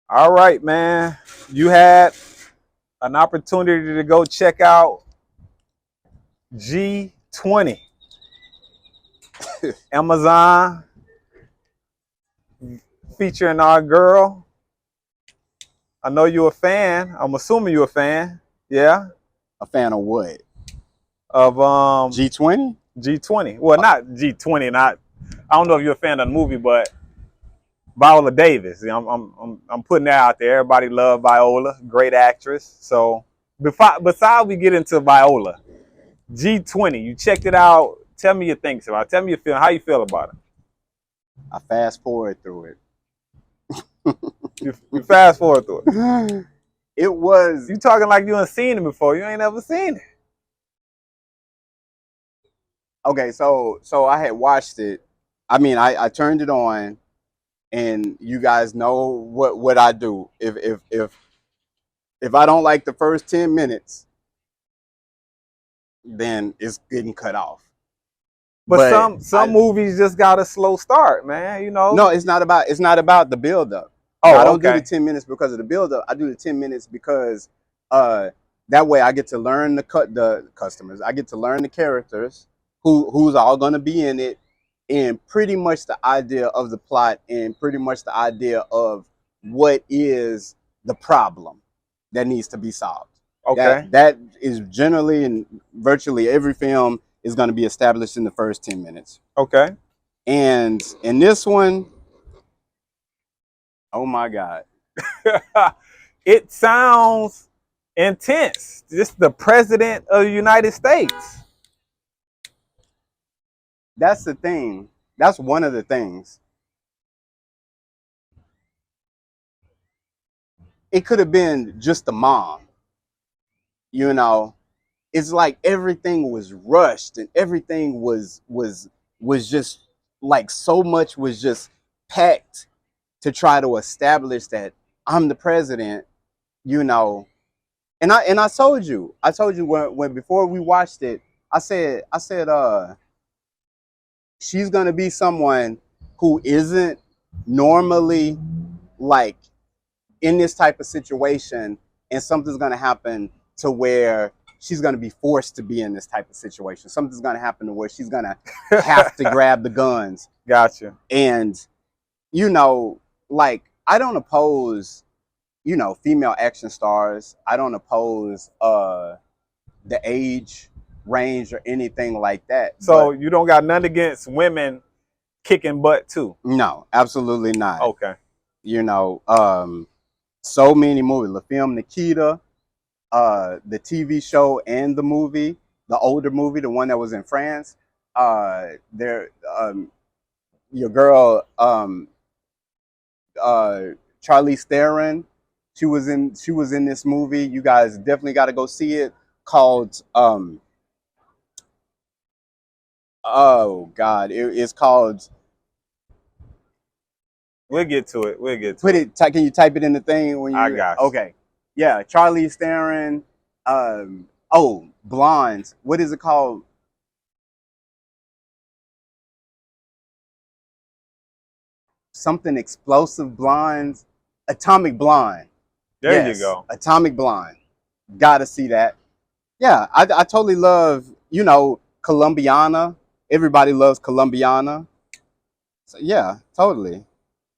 All right, man. You had an opportunity to go check out G20, Amazon, featuring our girl. I know you're a fan. I'm assuming you're a fan. Yeah. A fan of what? Of G20? G20. Well, not G20. Not. I don't know if you're a fan of the movie, but Viola Davis. I'm putting that out there. Everybody love Viola. Great actress. So besides we get into Viola, G20. You checked it out. Tell me your things about it. Tell me your feeling. How you feel about it? I fast forward through it. You fast forward through it. It was You talking like you ain't seen it before. You ain't ever seen it. okay. So I had watched it. I mean, I turned it on, and you guys know what I do. If I don't like the first 10 minutes, then it's getting cut off. But But some movies just got a slow start, man. You know. no, it's not about the build up. Now, I Oh, don't do the okay. 10 minutes because of the build up. I do the 10 minutes because uh that way I get to learn the customers. I get to learn the characters who's all gonna be in it, and pretty much the idea of the plot, and pretty much the idea of what is the problem that needs to be solved. Okay. That is generally in virtually every film is going to be established in the first 10 minutes. Okay. And in this one, oh my God. It sounds intense. This is the president of the United States. That's the thing. That's one of the things. It could have been just the mom, you know. It's like everything was rushed, and everything was just like so much was just packed to try to establish that I'm the president, you know. And I told you when before we watched it, I said she's gonna be someone who isn't normally like in this type of situation, and something's gonna happen to where she's gonna be forced to be in this type of situation. Something's gonna happen to where she's gonna have to grab the guns. Gotcha. And you know, like I don't oppose, female action stars. I don't oppose the age range or anything like that. So But you don't got nothing against women kicking butt too? no, absolutely not. Okay. You know, so many movies. The film Nikita, the TV show and the movie, the older movie, the one that was in France. There, your girl, Charlize Theron, she was in this movie. You guys definitely got to go see it. Called oh God, it's called. We'll get to it. We'll get to Put it. it. Can you type it in the thing when I you? got you. Okay, yeah, Charlize Theron. Oh, Blondes. What is it called? Something explosive blondes. Atomic Blonde. There you Yes, go. Atomic Blonde. Gotta see that. Yeah, I totally love, Colombiana. Everybody loves Colombiana. So yeah, totally.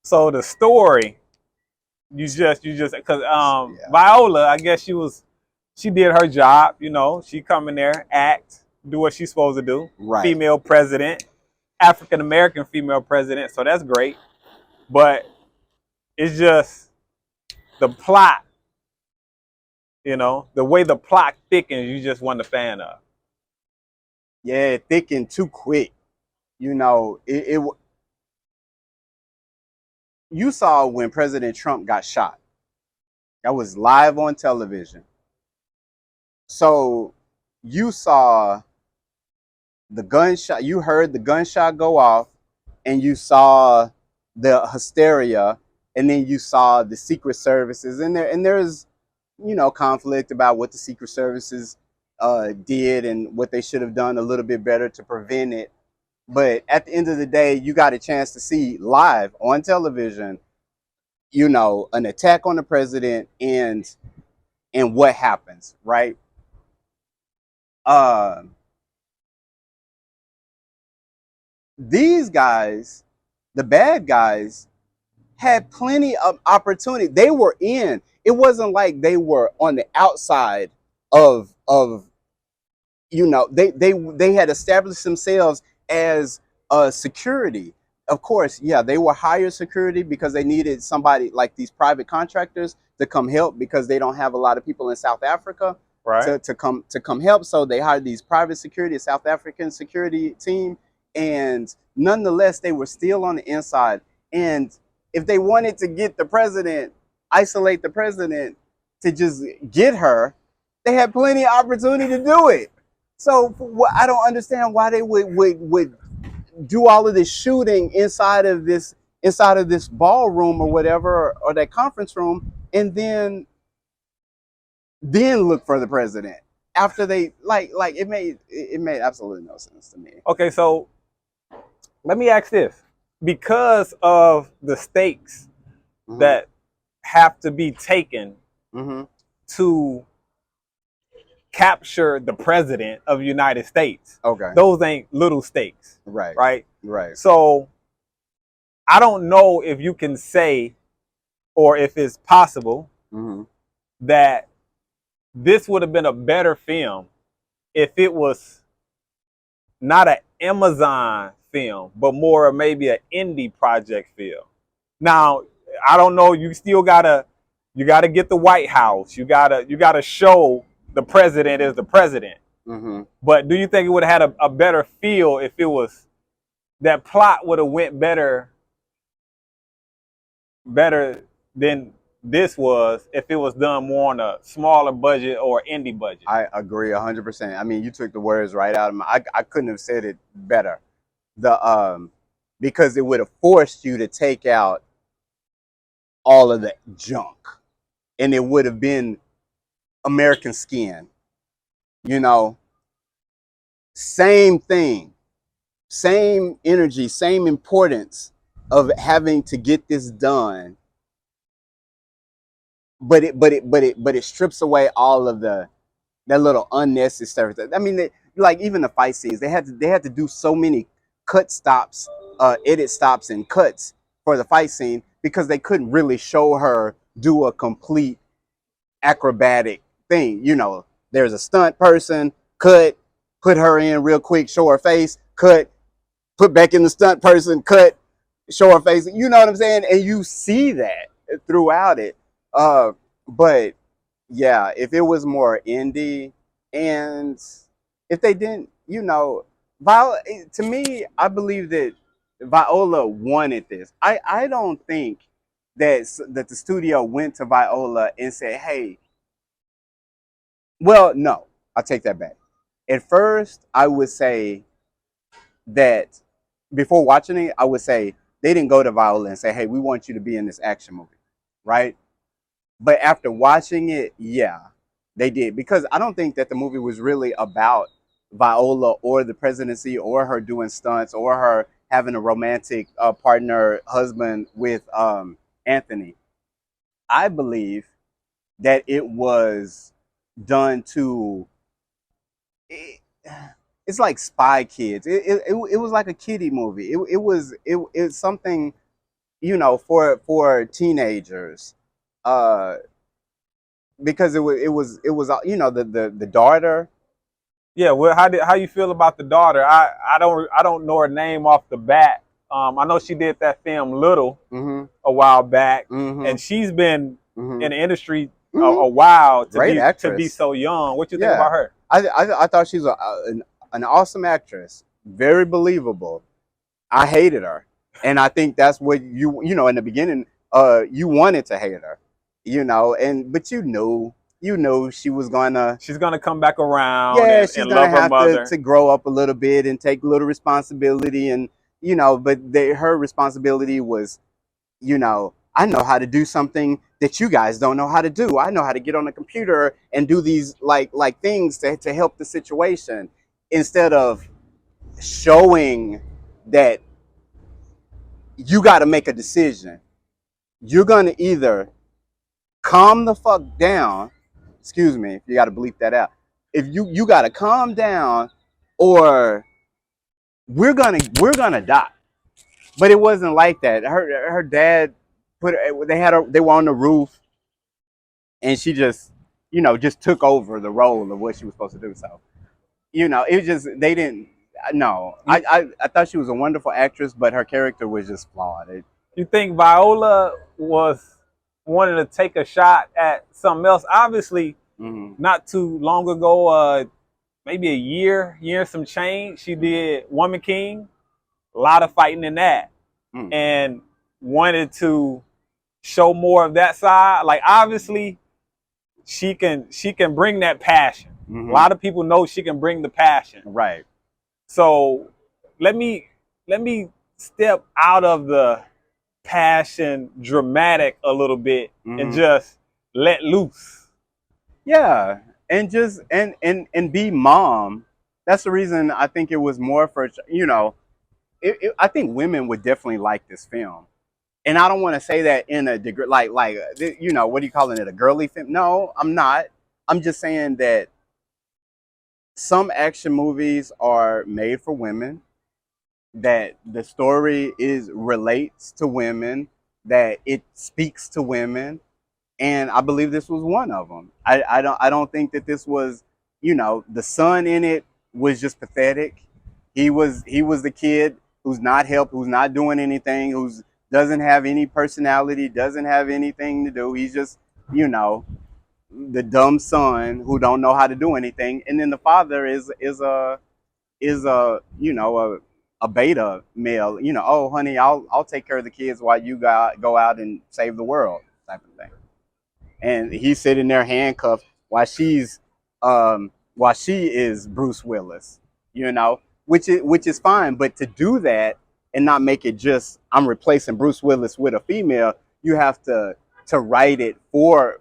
So the story, you just because Yeah, Viola, I guess she did her job. She come in there, act, do what she's supposed to do. right. Female president, African American female president. So that's great. But it's just the plot. The way the plot thickens, you just wasn't a fan of. Yeah, thick and too quick. You saw when President Trump got shot. That was live on television. So you saw the gunshot, you heard the gunshot go off, and you saw the hysteria, and then you saw the Secret Services, and there's conflict about what the Secret Services did and what they should have done a little bit better to prevent it. But at the end of the day, you got a chance to see live on television you know, an attack on the president and what happens, right? Uh, these guys, the bad guys, had plenty of opportunity. They were in. It wasn't like they were on the outside of you know, they had established themselves as security. Of course, yeah, they were higher security because they needed somebody like these private contractors to come help because they don't have a lot of people in South Africa Right. to come help. So they hired these private security, South African security team, and nonetheless, they were still on the inside. And if they wanted to get the president, isolate the president to just get her, they had plenty of opportunity to do it. So I don't understand why they would do all of this shooting inside of this ballroom or whatever or that conference room, and then look for the president after they like it made absolutely no sense to me. Okay, so let me ask this: because of the stakes Mm-hmm. that have to be taken Mm-hmm. to capture the president of the United States, Okay. those ain't little stakes, Right. right? Right. So I don't know if you can say or if it's possible Mm-hmm. that this would have been a better film if it was not an Amazon film, but more of maybe an indie project film. Now, I don't know. You gotta get the White House. You gotta show the president is the president. Mm-hmm. But do you think it would have had a better feel if it was that plot would have went better than this was if it was done more on a smaller budget or indie budget? I agree 100%. I mean, you took the words right out of my. I couldn't have said it better. The because it would have forced you to take out all of the junk, and it would have been American Skin. You know, same thing, same energy, same importance of having to get this done, but it strips away all of that little unnecessary stuff. I mean, like even the fight scenes, they had to do so many cut stops, edit stops, and cuts for the fight scene because they couldn't really show her do a complete acrobatic thing. You know, there's a stunt person, cut, put her in real quick, show her face, cut, put back in the stunt person, cut, show her face. You know what I'm saying? And you see that throughout it. But yeah, if it was more indie and if they didn't, you know, to me, I believe that Viola wanted this. I don't think that the studio went to Viola and said, hey, well, no, I'll take that back. At first, I would say that before watching it, I would say they didn't go to Viola and say, hey, we want you to be in this action movie, right? But after watching it, yeah, they did. Because I don't think that the movie was really about Viola or the presidency or her doing stunts or her having a romantic partner, husband with Anthony. I believe that it was done to. It's like Spy Kids. It was like a kiddie movie. It's something, you know, for teenagers. Uh, because you know, the daughter. Yeah. Well, how you feel about the daughter? I don't know her name off the bat. I know she did that film Little Mm-hmm. a while back, Mm-hmm. and she's been Mm-hmm. in the industry Mm-hmm. a while Great to actress. be so young. What you think Yeah. about her? I thought she's an awesome actress, very believable. I hated her, and I think that's what you know in the beginning. You wanted to hate her, you know, but you knew she was gonna. She's gonna come back around Yeah, she's and gonna love her have mother. to grow up a little bit and take a little responsibility, and you know, but her responsibility was, you know, I know how to do something that you guys don't know how to do. I know how to get on the computer and do these like things to help the situation instead of showing that you got to make a decision. you're gonna either calm the fuck down. Excuse me, if you got to bleep that out. If you got to calm down, or we're gonna die. But it wasn't like that. Her dad they were on the roof, and she just just took over the role of what she was supposed to do. So it was just they didn't. No, You, I thought she was a wonderful actress, but her character was just flawed. you think Viola was wanting to take a shot at something else? Obviously, Mm-hmm. not too long ago, maybe a year some change, she did Woman King. A lot of fighting in that, Mm-hmm. and wanted to show more of that side. Like obviously, she can bring that passion. A Mm-hmm. lot of people know she can bring the passion. Right. So let me step out of the passion dramatic a little bit and Mm-hmm. just let loose. Yeah, and just and be mom. That's the reason I think it was more for I think women would definitely like this film. And I don't want to say that in a degree like what are you calling it, a girly film? No, I'm not. I'm just saying that some action movies are made for women, that the story is relates to women, that it speaks to women, and I believe this was one of them. I don't think that this was, the son in it was just pathetic. He was the kid who's not helped, who's not doing anything, who's doesn't have any personality, doesn't have anything to do. He's just, you know, the dumb son who don't know how to do anything. And then the father is a a beta male. Oh honey, I'll take care of the kids while you go out and save the world type of thing. And he's sitting there handcuffed while she is Bruce Willis, which is fine. But to do that and not make it just I'm replacing Bruce Willis with a female, you have to write it for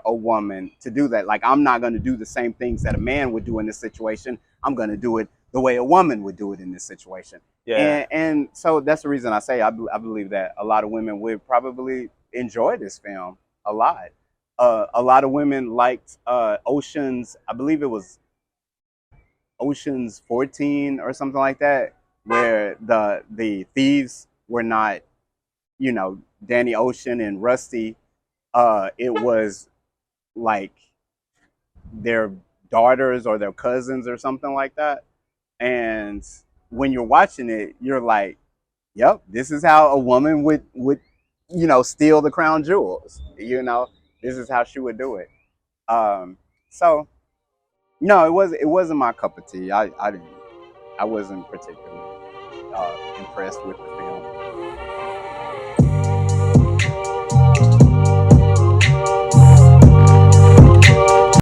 a woman to do that. Like, I'm not going to do the same things that a man would do in this situation. I'm going to do it the way a woman would do it in this situation. Yeah. And so that's the reason I say I believe that a lot of women would probably enjoy this film a lot. A lot of women liked Ocean's. I believe it was Ocean's 14 or something like that, where the thieves were not, Danny Ocean and Rusty. It was like their daughters or their cousins or something like that. And when you're watching it, you're like, "Yep, this is how a woman would steal the crown jewels. This is how she would do it." So no, it wasn't my cup of tea. I wasn't particularly impressed with the film.